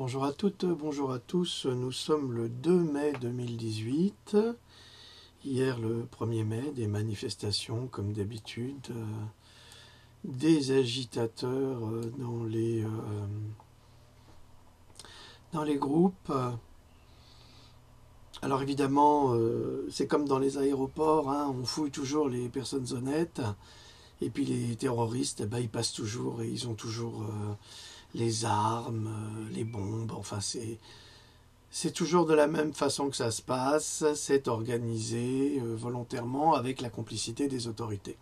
Bonjour à toutes, bonjour à tous. Nous sommes le 2 mai 2018. Hier, le 1er mai, des manifestations, comme d'habitude, des agitateurs dans les groupes. Alors évidemment, c'est comme dans les aéroports, hein, on fouille toujours les personnes honnêtes. Et puis les terroristes, ils passent toujours et ils ont toujours les armes, les bombes. Enfin, c'est toujours de la même façon que ça se passe. C'est organisé volontairement avec la complicité des autorités.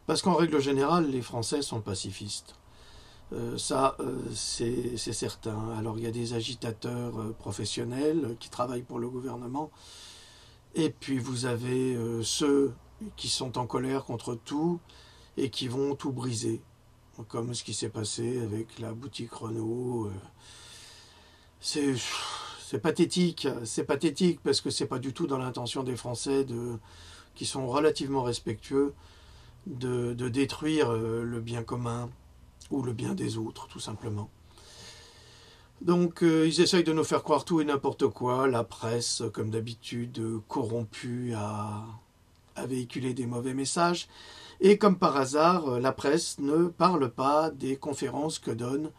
Parce qu'en règle générale, les Français sont pacifistes. C'est certain. Alors il y a des agitateurs professionnels qui travaillent pour le gouvernement. Et puis vous avez ceux qui sont en colère contre tout et qui vont tout briser, comme ce qui s'est passé avec la boutique Renault. C'est pathétique parce que c'est pas du tout dans l'intention des Français qui sont relativement respectueux de détruire le bien commun ou le bien des autres, tout simplement. Donc ils essayent de nous faire croire tout et n'importe quoi. La presse, comme d'habitude, corrompue à véhiculer des mauvais messages. Et comme par hasard, la presse ne parle pas des conférences que donne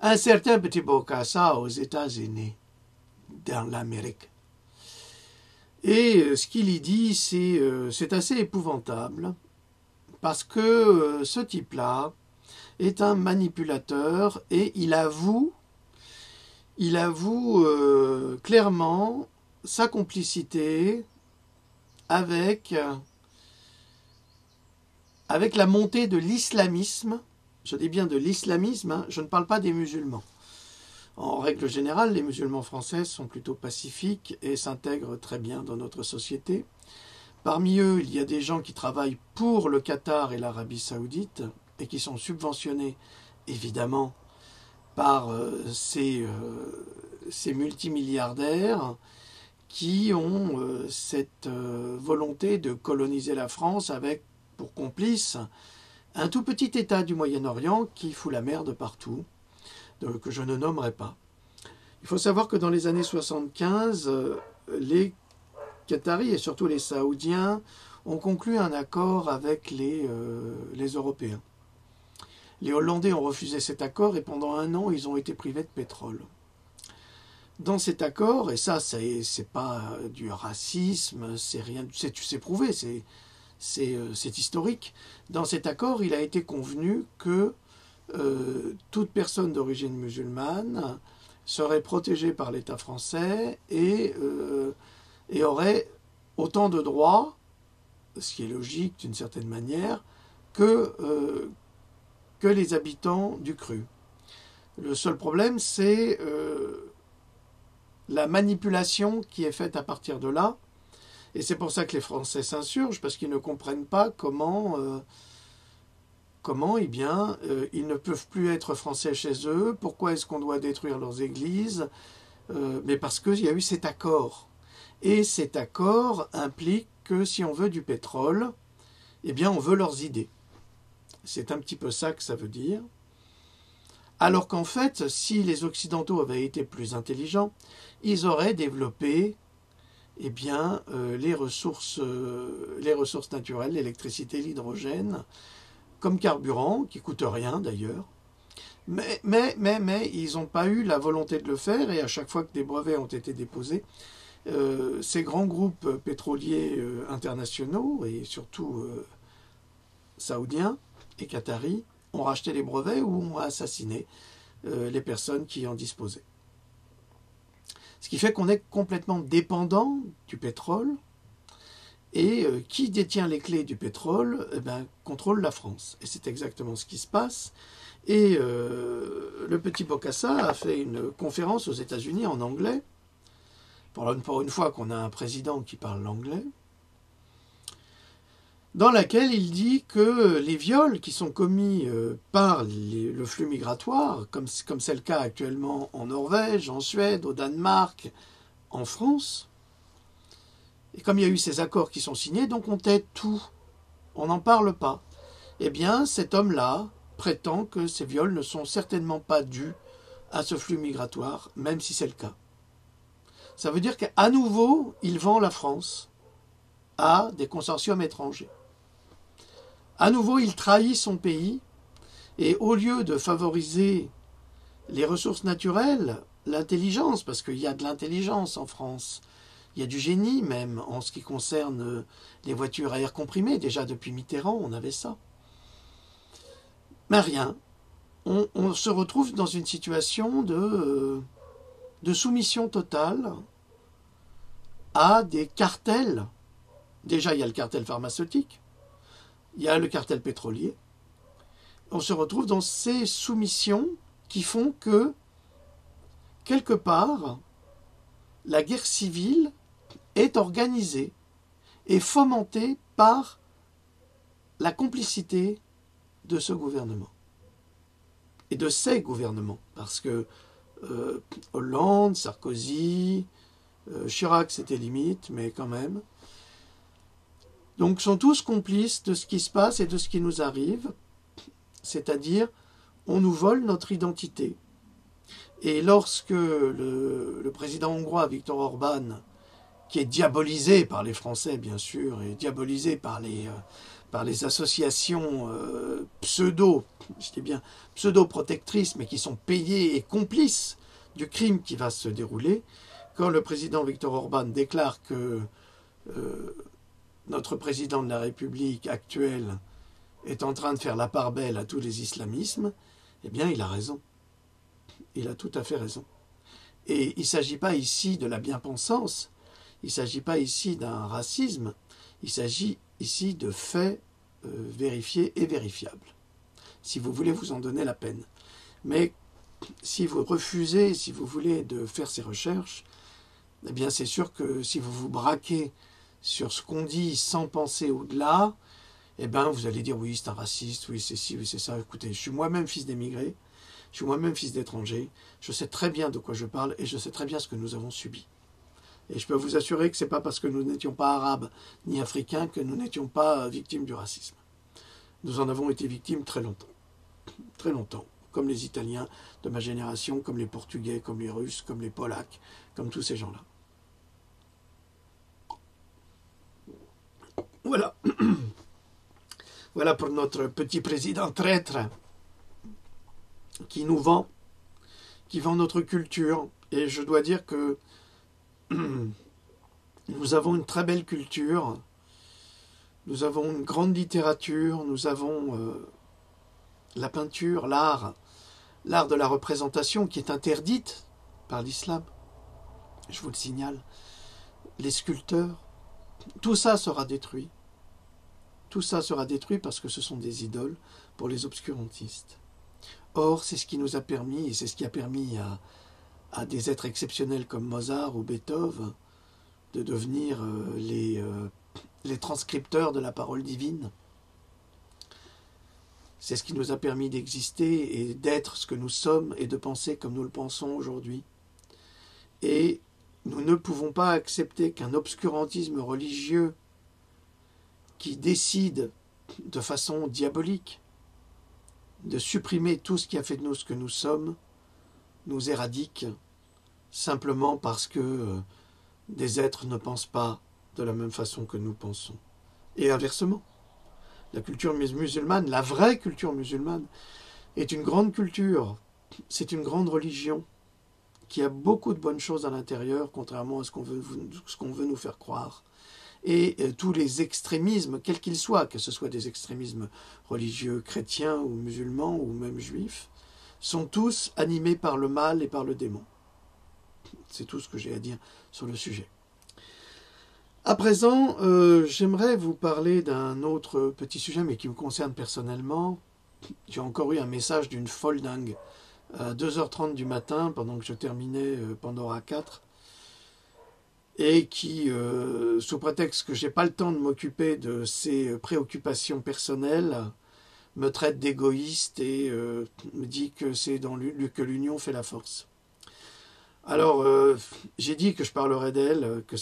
un certain petit Bokassa aux États-Unis, dans l'Amérique. Et ce qu'il y dit, c'est assez épouvantable, parce que ce type-là est un manipulateur et il avoue clairement sa complicité avec la montée de l'islamisme. Je dis bien de l'islamisme, hein, je ne parle pas des musulmans. En règle générale, les musulmans français sont plutôt pacifiques et s'intègrent très bien dans notre société. Parmi eux, il y a des gens qui travaillent pour le Qatar et l'Arabie Saoudite et qui sont subventionnés, évidemment, par ces multimilliardaires qui ont cette volonté de coloniser la France avec pour complice un tout petit État du Moyen-Orient qui fout la merde partout, que je ne nommerai pas. Il faut savoir que dans les années 75, les Qataris et surtout les Saoudiens ont conclu un accord avec les Européens. Les Hollandais ont refusé cet accord et pendant 1 an, ils ont été privés de pétrole. Dans cet accord, et ça, c'est pas du racisme, c'est prouvé, c'est historique. Dans cet accord, il a été convenu que toute personne d'origine musulmane serait protégée par l'État français et aurait autant de droits, ce qui est logique d'une certaine manière, que les habitants du cru. Le seul problème, c'est la manipulation qui est faite à partir de là. Et c'est pour ça que les Français s'insurgent, parce qu'ils ne comprennent pas comment ils ne peuvent plus être français chez eux. Pourquoi est-ce qu'on doit détruire leurs églises? Mais parce qu'il y a eu cet accord. Et cet accord implique que si on veut du pétrole, eh bien on veut leurs idées. C'est un petit peu ça que ça veut dire. Alors qu'en fait, si les Occidentaux avaient été plus intelligents, ils auraient développé les ressources naturelles, l'électricité, l'hydrogène, comme carburant, qui coûte rien d'ailleurs. Mais ils n'ont pas eu la volonté de le faire, et à chaque fois que des brevets ont été déposés, ces grands groupes pétroliers internationaux, et surtout saoudiens et qataris, ont racheté les brevets ou ont assassiné les personnes qui en disposaient. Ce qui fait qu'on est complètement dépendant du pétrole et qui détient les clés du pétrole contrôle la France. Et c'est exactement ce qui se passe. Et le petit Bokassa a fait une conférence aux États-Unis en anglais, pour une fois qu'on a un président qui parle l'anglais, dans laquelle il dit que les viols qui sont commis par le flux migratoire, comme c'est le cas actuellement en Norvège, en Suède, au Danemark, en France, et comme il y a eu ces accords qui sont signés, donc on tait tout, on n'en parle pas. Eh bien, cet homme-là prétend que ces viols ne sont certainement pas dus à ce flux migratoire, même si c'est le cas. Ça veut dire qu'à nouveau, il vend la France à des consortiums étrangers. À nouveau, il trahit son pays, et au lieu de favoriser les ressources naturelles, l'intelligence, parce qu'il y a de l'intelligence en France, il y a du génie même en ce qui concerne les voitures à air comprimé, déjà depuis Mitterrand on avait ça. Mais rien, on se retrouve dans une situation de soumission totale à des cartels. Déjà il y a le cartel pharmaceutique, il y a le cartel pétrolier. On se retrouve dans ces soumissions qui font que, quelque part, la guerre civile est organisée et fomentée par la complicité de ce gouvernement. Et de ces gouvernements. Parce que Hollande, Sarkozy, Chirac c'était limite, mais quand même. Donc sont tous complices de ce qui se passe et de ce qui nous arrive. C'est-à-dire, on nous vole notre identité. Et lorsque le président hongrois, Viktor Orban, qui est diabolisé par les Français, bien sûr, et diabolisé par les associations je dis bien pseudo-protectrices, mais qui sont payées et complices du crime qui va se dérouler, quand le président Viktor Orban déclare que notre président de la République actuelle est en train de faire la part belle à tous les islamismes, eh bien, il a raison. Il a tout à fait raison. Et il ne s'agit pas ici de la bien-pensance, il ne s'agit pas ici d'un racisme, il s'agit ici de faits vérifiés et vérifiables. Si vous voulez vous en donner la peine. Mais si vous refusez, si vous voulez, de faire ces recherches, eh bien, c'est sûr que si vous vous braquez sur ce qu'on dit sans penser au-delà, eh bien, vous allez dire oui, c'est un raciste, oui, c'est ci, oui, c'est ça. Écoutez, je suis moi-même fils d'émigrés, je suis moi-même fils d'étrangers, je sais très bien de quoi je parle et je sais très bien ce que nous avons subi. Et je peux vous assurer que ce n'est pas parce que nous n'étions pas arabes ni africains que nous n'étions pas victimes du racisme. Nous en avons été victimes très longtemps, comme les Italiens de ma génération, comme les Portugais, comme les Russes, comme les Polacs, comme tous ces gens-là. Voilà. Voilà pour notre petit président traître qui nous vend, qui vend notre culture. Et je dois dire que nous avons une très belle culture, nous avons une grande littérature, nous avons la peinture, l'art de la représentation qui est interdite par l'islam, je vous le signale, les sculpteurs, tout ça sera détruit. Tout ça sera détruit parce que ce sont des idoles pour les obscurantistes. Or, c'est ce qui nous a permis, et c'est ce qui a permis à des êtres exceptionnels comme Mozart ou Beethoven de devenir les transcripteurs de la parole divine. C'est ce qui nous a permis d'exister et d'être ce que nous sommes et de penser comme nous le pensons aujourd'hui. Et nous ne pouvons pas accepter qu'un obscurantisme religieux qui décide de façon diabolique de supprimer tout ce qui a fait de nous ce que nous sommes, nous éradique simplement parce que des êtres ne pensent pas de la même façon que nous pensons. Et inversement, la culture musulmane, la vraie culture musulmane, est une grande culture, c'est une grande religion qui a beaucoup de bonnes choses à l'intérieur, contrairement à ce qu'on veut nous faire croire. Et tous les extrémismes, quels qu'ils soient, que ce soit des extrémismes religieux, chrétiens ou musulmans ou même juifs, sont tous animés par le mal et par le démon. C'est tout ce que j'ai à dire sur le sujet. À présent, j'aimerais vous parler d'un autre petit sujet, mais qui me concerne personnellement. J'ai encore eu un message d'une folle dingue à 2h30 du matin, pendant que je terminais Pandora 4, et qui, sous prétexte que je n'ai pas le temps de m'occuper de ses préoccupations personnelles, me traite d'égoïste et me dit que c'est que l'union fait la force. Alors, j'ai dit que je parlerai d'elle, que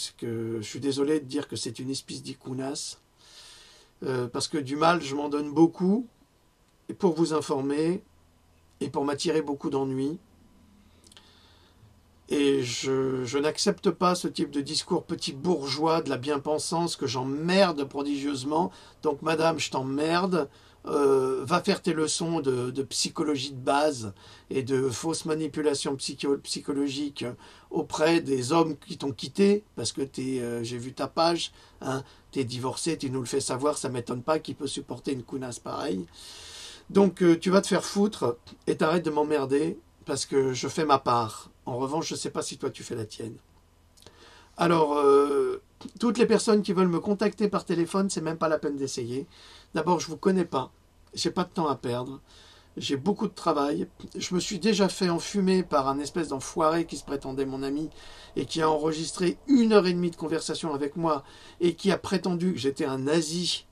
je suis désolé de dire que c'est une espèce d'icounasse, parce que du mal, je m'en donne beaucoup, et pour vous informer, et pour m'attirer beaucoup d'ennuis. Et je n'accepte pas ce type de discours petit bourgeois de la bien-pensance que j'emmerde prodigieusement. Donc, madame, je t'emmerde. Va faire tes leçons de psychologie de base et de fausses manipulations psychologiques auprès des hommes qui t'ont quitté, parce que j'ai vu ta page, hein, t'es divorcé, tu nous le fais savoir, ça m'étonne pas qu'il peut supporter une counasse pareille. Donc tu vas te faire foutre et t'arrêtes de m'emmerder, parce que je fais ma part. En revanche, je ne sais pas si toi tu fais la tienne. Alors, toutes les personnes qui veulent me contacter par téléphone, c'est même pas la peine d'essayer. D'abord, je vous connais pas. J'ai pas de temps à perdre. J'ai beaucoup de travail. Je me suis déjà fait enfumer par un espèce d'enfoiré qui se prétendait mon ami et qui a enregistré 1 heure et demie de conversation avec moi et qui a prétendu que j'étais un nazi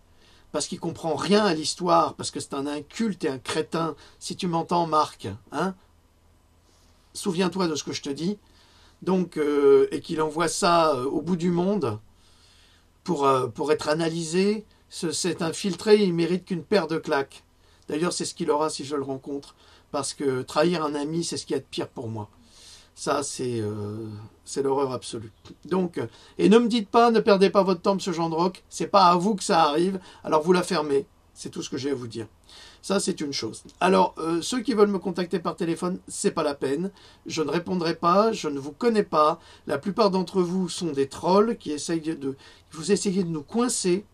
parce qu'il comprend rien à l'histoire, parce que c'est un inculte et un crétin. Si tu m'entends, Marc, hein, souviens-toi de ce que je te dis. Donc, et qu'il envoie ça au bout du monde pour être analysé, c'est infiltré, il mérite qu'une paire de claques. D'ailleurs, c'est ce qu'il aura si je le rencontre, parce que trahir un ami, c'est ce qu'il y a de pire pour moi. Ça, c'est l'horreur absolue. Donc, et ne me dites pas, ne perdez pas votre temps, M. Gendroc, c'est pas à vous que ça arrive, alors vous la fermez. C'est tout ce que j'ai à vous dire. Ça, c'est une chose. Alors, ceux qui veulent me contacter par téléphone, c'est pas la peine. Je ne répondrai pas, je ne vous connais pas. La plupart d'entre vous sont des trolls qui essayent vous essayez de nous coincer,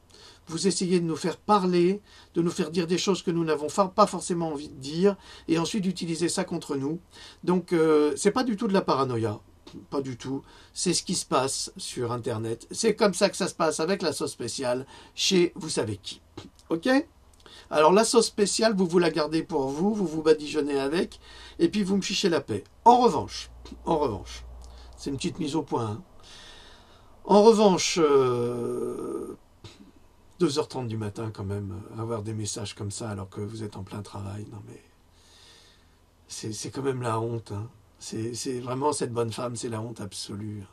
vous essayez de nous faire parler, de nous faire dire des choses que nous n'avons pas forcément envie de dire, et ensuite d'utiliser ça contre nous. Donc, c'est pas du tout de la paranoïa. Pas du tout. C'est ce qui se passe sur Internet. C'est comme ça que ça se passe avec la sauce spéciale chez vous savez qui. Ok ? Alors la sauce spéciale, vous la gardez pour vous, vous vous badigeonnez avec, et puis vous me fichez la paix. En revanche, c'est une petite mise au point. Hein. En revanche, 2h30 du matin quand même, avoir des messages comme ça alors que vous êtes en plein travail, non mais c'est quand même la honte. Hein. C'est vraiment cette bonne femme, c'est la honte absolue.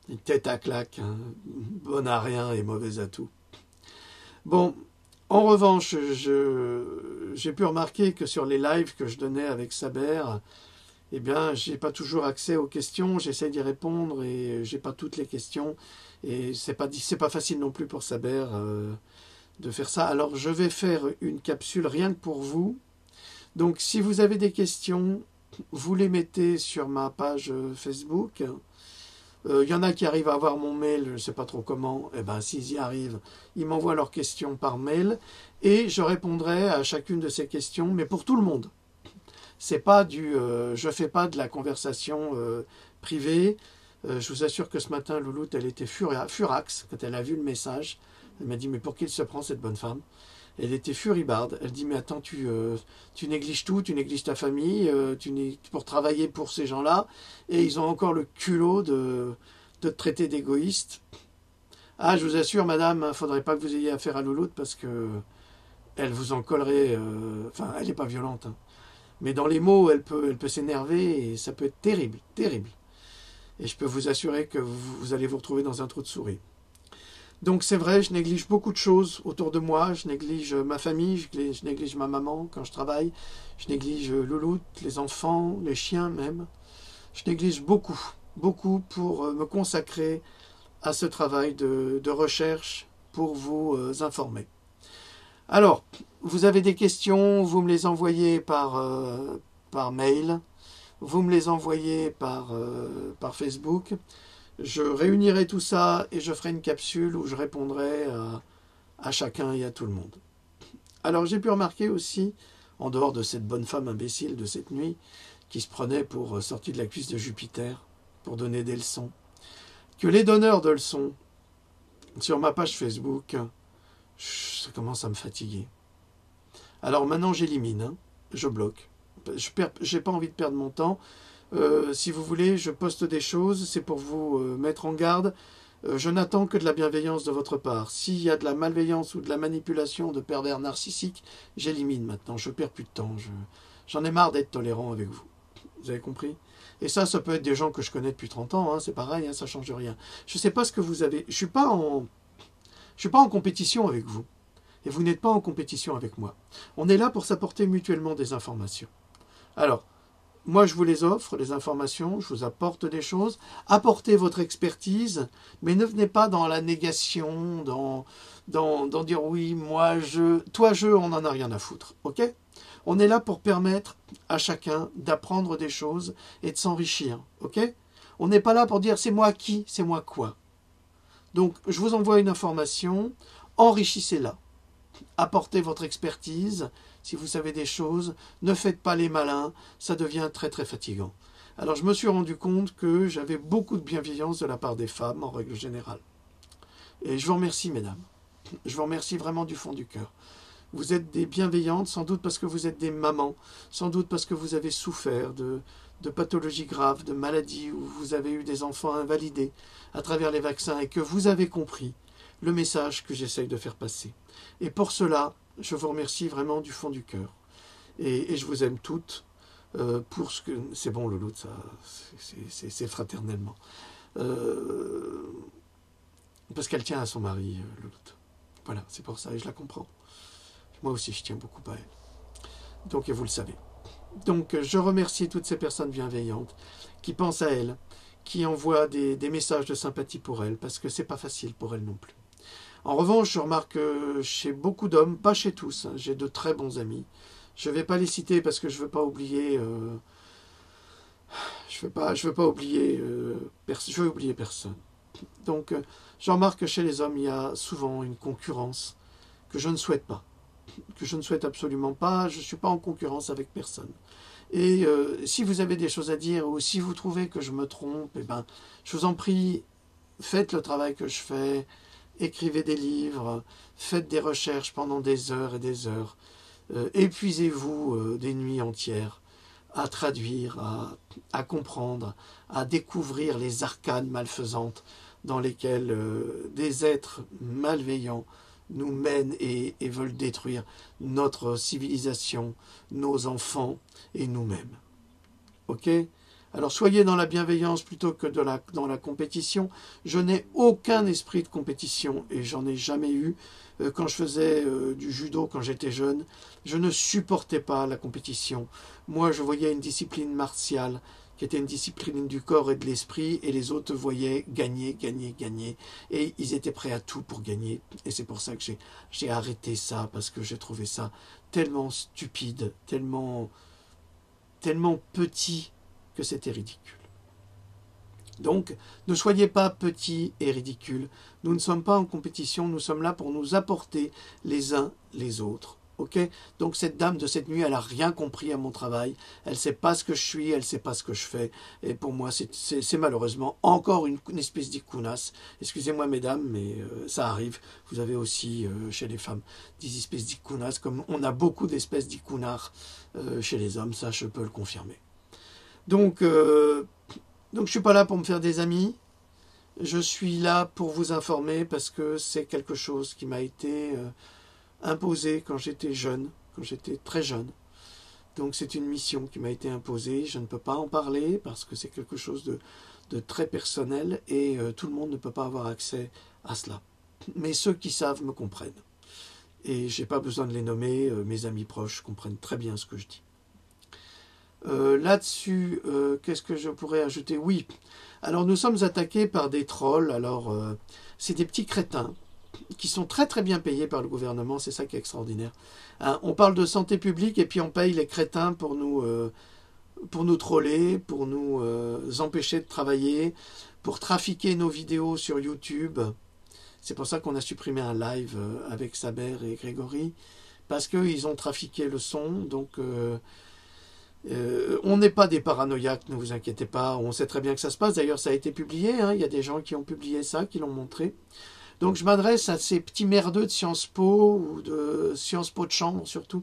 Une tête à claque, hein. Bonne à rien et mauvaise à tout. Bon. En revanche, j'ai pu remarquer que sur les lives que je donnais avec Saber, eh bien, j'ai pas toujours accès aux questions, j'essaie d'y répondre et j'ai pas toutes les questions. Et c'est pas facile non plus pour Saber de faire ça. Alors, je vais faire une capsule rien que pour vous. Donc, si vous avez des questions, vous les mettez sur ma page Facebook. Il y en a qui arrivent à avoir mon mail, je ne sais pas trop comment. Eh bien, s'ils y arrivent, ils m'envoient leurs questions par mail et je répondrai à chacune de ces questions, mais pour tout le monde. C'est pas je fais pas de la conversation privée. Je vous assure que ce matin, Louloute, elle était furax quand elle a vu le message. Elle m'a dit, mais pour qui elle se prend, cette bonne femme ? Elle était furibarde. Elle dit, mais attends, tu négliges tout, tu négliges ta famille, pour travailler pour ces gens-là, et ils ont encore le culot de te traiter d'égoïste. Ah, je vous assure, madame, il ne faudrait pas que vous ayez affaire à Louloute, parce que elle vous en collerait... Enfin, elle n'est pas violente, hein. Mais dans les mots, elle peut s'énerver, et ça peut être terrible, terrible. Et je peux vous assurer que vous allez vous retrouver dans un trou de souris. Donc c'est vrai, je néglige beaucoup de choses autour de moi, je néglige ma famille, je néglige ma maman quand je travaille, je néglige Louloute, les enfants, les chiens même. Je néglige beaucoup, beaucoup pour me consacrer à ce travail de recherche pour vous informer. Alors, vous avez des questions, vous me les envoyez par mail, vous me les envoyez par Facebook. Je réunirai tout ça et je ferai une capsule où je répondrai à chacun et à tout le monde. Alors j'ai pu remarquer aussi, en dehors de cette bonne femme imbécile de cette nuit, qui se prenait pour sortie de la cuisse de Jupiter, pour donner des leçons, que les donneurs de leçons, sur ma page Facebook, ça commence à me fatiguer. Alors maintenant j'élimine, hein, je bloque. J'ai pas envie de perdre mon temps. Si vous voulez, je poste des choses, c'est pour vous mettre en garde. Je n'attends que de la bienveillance de votre part. S'il y a de la malveillance ou de la manipulation de pervers narcissiques, j'élimine maintenant. Je perds plus de temps. J'en ai marre d'être tolérant avec vous. Vous avez compris ? Et ça peut être des gens que je connais depuis 30 ans. Hein, c'est pareil, hein, ça ne change rien. Je ne sais pas ce que vous avez... Je suis pas en compétition avec vous. Et vous n'êtes pas en compétition avec moi. On est là pour s'apporter mutuellement des informations. Alors, moi, je vous les offre, les informations, je vous apporte des choses. Apportez votre expertise, mais ne venez pas dans la négation, dans dire oui, moi, toi, on n'en a rien à foutre. Ok? On est là pour permettre à chacun d'apprendre des choses et de s'enrichir. Ok? On n'est pas là pour dire c'est moi qui, c'est moi quoi. Donc, je vous envoie une information, enrichissez-la. Apportez votre expertise. Si vous savez des choses, ne faites pas les malins, ça devient très très fatigant. Alors je me suis rendu compte que j'avais beaucoup de bienveillance de la part des femmes en règle générale. Et je vous remercie mesdames. Je vous remercie vraiment du fond du cœur. Vous êtes des bienveillantes, sans doute parce que vous êtes des mamans, sans doute parce que vous avez souffert de pathologies graves, de maladies, où vous avez eu des enfants invalidés à travers les vaccins et que vous avez compris le message que j'essaye de faire passer. Et pour cela, je vous remercie vraiment du fond du cœur. Et je vous aime toutes pour ce que... C'est bon, Louloute, ça, c'est fraternellement. Parce qu'elle tient à son mari, Louloute. Voilà, c'est pour ça, et je la comprends. Moi aussi, je tiens beaucoup à elle. Donc, et vous le savez. Donc, je remercie toutes ces personnes bienveillantes qui pensent à elle, qui envoient des messages de sympathie pour elle, parce que c'est pas facile pour elle non plus. En revanche, je remarque chez beaucoup d'hommes, pas chez tous, hein, j'ai de très bons amis. Je ne vais pas les citer parce que je ne veux pas oublier. Je veux pas oublier. Je veux oublier personne. Donc, je remarque que chez les hommes, il y a souvent une concurrence que je ne souhaite pas, que je ne souhaite absolument pas. Je ne suis pas en concurrence avec personne. Et si vous avez des choses à dire ou si vous trouvez que je me trompe, eh ben, je vous en prie, faites le travail que je fais. Écrivez des livres, faites des recherches pendant des heures et des heures. Épuisez-vous des nuits entières à traduire, à comprendre, à découvrir les arcanes malfaisantes dans lesquelles des êtres malveillants nous mènent et veulent détruire notre civilisation, nos enfants et nous-mêmes. Ok ? Alors soyez dans la bienveillance plutôt que dans la compétition. Je n'ai aucun esprit de compétition et j'en ai jamais eu. Quand je faisais du judo quand j'étais jeune, je ne supportais pas la compétition. Moi, je voyais une discipline martiale qui était une discipline du corps et de l'esprit et les autres voyaient gagner, gagner, gagner. Et ils étaient prêts à tout pour gagner. Et c'est pour ça que j'ai arrêté ça parce que j'ai trouvé ça tellement stupide, tellement petit que c'était ridicule. Donc, ne soyez pas petits et ridicules. Nous ne sommes pas en compétition, nous sommes là pour nous apporter les uns les autres. Ok ? Donc cette dame de cette nuit, elle n'a rien compris à mon travail. Elle ne sait pas ce que je suis, elle ne sait pas ce que je fais. Et pour moi, c'est malheureusement encore une espèce d'icounasse. Excusez-moi mesdames, mais ça arrive. Vous avez aussi chez les femmes des espèces d'icounas, comme on a beaucoup d'espèces d'icunards chez les hommes, ça je peux le confirmer. Donc je ne suis pas là pour me faire des amis, je suis là pour vous informer parce que c'est quelque chose qui m'a été imposé quand j'étais jeune, quand j'étais très jeune. Donc c'est une mission qui m'a été imposée, je ne peux pas en parler parce que c'est quelque chose de très personnel et tout le monde ne peut pas avoir accès à cela. Mais ceux qui savent me comprennent. Et je n'ai pas besoin de les nommer, mes amis proches comprennent très bien ce que je dis. Là-dessus, qu'est-ce que je pourrais ajouter? Oui, alors nous sommes attaqués par des trolls, alors c'est des petits crétins qui sont très très bien payés par le gouvernement, c'est ça qui est extraordinaire. Hein, on parle de santé publique et puis on paye les crétins pour nous troller, pour nous empêcher de travailler, pour trafiquer nos vidéos sur YouTube. C'est pour ça qu'on a supprimé un live avec Saber et Grégory, parce qu'ils ont trafiqué le son, donc... on n'est pas des paranoïaques, ne vous inquiétez pas, on sait très bien que ça se passe, d'ailleurs ça a été publié, hein, il y a des gens qui ont publié ça, qui l'ont montré. Donc je m'adresse à ces petits merdeux de Sciences Po, ou de Sciences Po de chambre surtout,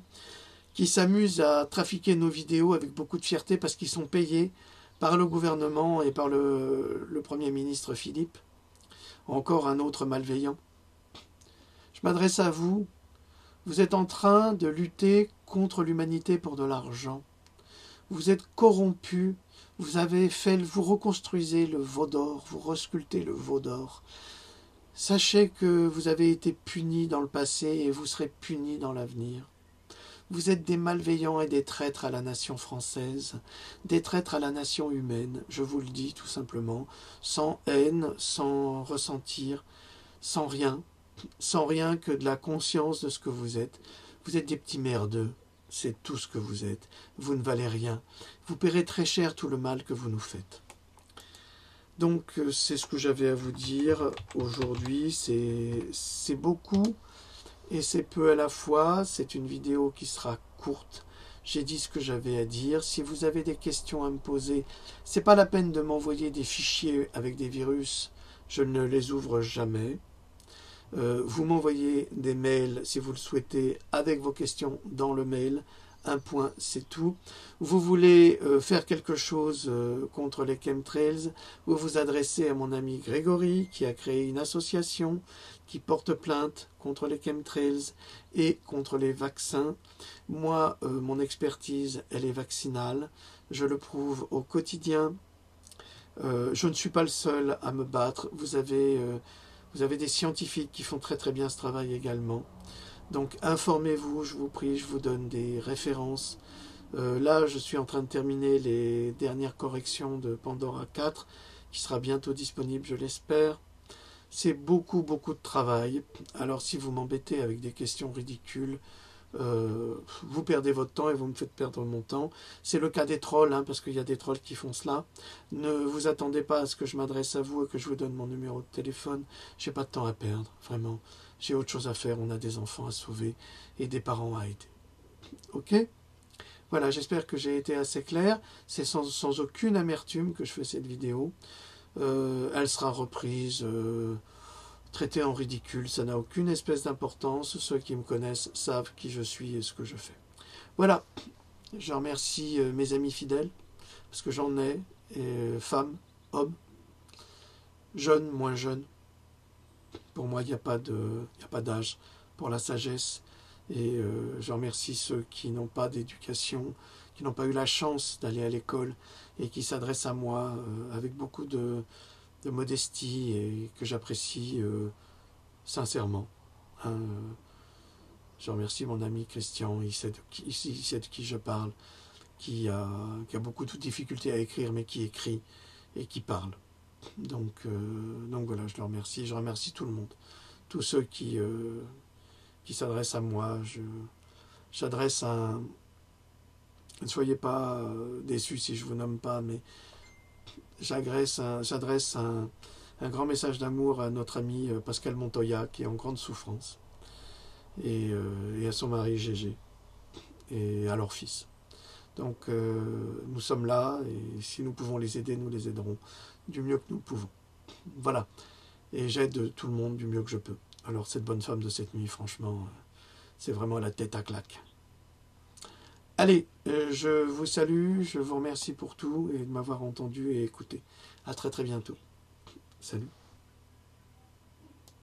qui s'amusent à trafiquer nos vidéos avec beaucoup de fierté parce qu'ils sont payés par le gouvernement et par le Premier ministre Philippe, encore un autre malveillant. Je m'adresse à vous, vous êtes en train de lutter contre l'humanité pour de l'argent. Vous êtes corrompu, vous reconstruisez le veau d'or, vous resculptez le veau d'or. Sachez que vous avez été punis dans le passé et vous serez punis dans l'avenir. Vous êtes des malveillants et des traîtres à la nation française, des traîtres à la nation humaine, je vous le dis tout simplement, sans haine, sans ressentir, sans rien que de la conscience de ce que vous êtes. Vous êtes des petits merdeux, c'est tout ce que vous êtes. Vous ne valez rien. Vous paierez très cher tout le mal que vous nous faites. Donc c'est ce que j'avais à vous dire aujourd'hui. C'est beaucoup et c'est peu à la fois. C'est une vidéo qui sera courte. J'ai dit ce que j'avais à dire. Si vous avez des questions à me poser, c'est pas la peine de m'envoyer des fichiers avec des virus. Je ne les ouvre jamais. Vous m'envoyez des mails si vous le souhaitez avec vos questions dans le mail. Un point, c'est tout. Vous voulez faire quelque chose contre les chemtrails, vous vous adressez à mon ami Grégory qui a créé une association qui porte plainte contre les chemtrails et contre les vaccins. Moi, mon expertise, elle est vaccinale. Je le prouve au quotidien. Je ne suis pas le seul à me battre. Vous avez des scientifiques qui font très très bien ce travail également. Donc informez-vous, je vous prie, je vous donne des références. Là, je suis en train de terminer les dernières corrections de Pandora 4, qui sera bientôt disponible, je l'espère. C'est beaucoup de travail. Alors si vous m'embêtez avec des questions ridicules, vous perdez votre temps et vous me faites perdre mon temps. C'est le cas des trolls, hein, parce qu'il y a des trolls qui font cela. Ne vous attendez pas à ce que je m'adresse à vous et que je vous donne mon numéro de téléphone. J'ai pas de temps à perdre, vraiment. J'ai autre chose à faire, on a des enfants à sauver et des parents à aider. Ok ? Voilà, j'espère que j'ai été assez clair. C'est sans aucune amertume que je fais cette vidéo. Elle sera reprise, traitée en ridicule, ça n'a aucune espèce d'importance. Ceux qui me connaissent savent qui je suis et ce que je fais. Voilà, je remercie mes amis fidèles, parce que j'en ai, femmes, hommes, jeunes, moins jeunes. Pour moi, il n'y a pas d'âge pour la sagesse. Et je remercie ceux qui n'ont pas d'éducation, qui n'ont pas eu la chance d'aller à l'école et qui s'adressent à moi avec beaucoup de modestie et que j'apprécie sincèrement. Hein. Je remercie mon ami Christian, il sait de qui je parle, qui a beaucoup de difficultés à écrire, mais qui écrit et qui parle. Donc voilà, je le remercie. Je remercie tout le monde. Tous ceux qui s'adressent à moi. J'adresse un... Ne soyez pas déçus si je ne vous nomme pas, mais j'adresse un grand message d'amour à notre ami Pascal Montoya, qui est en grande souffrance, et à son mari Gégé, et à leur fils. Donc nous sommes là, et si nous pouvons les aider, nous les aiderons du mieux que nous pouvons. Voilà. Et j'aide tout le monde du mieux que je peux. Alors cette bonne femme de cette nuit, franchement, c'est vraiment la tête à claque. Allez, je vous salue, je vous remercie pour tout et de m'avoir entendu et écouté. À très très bientôt. Salut.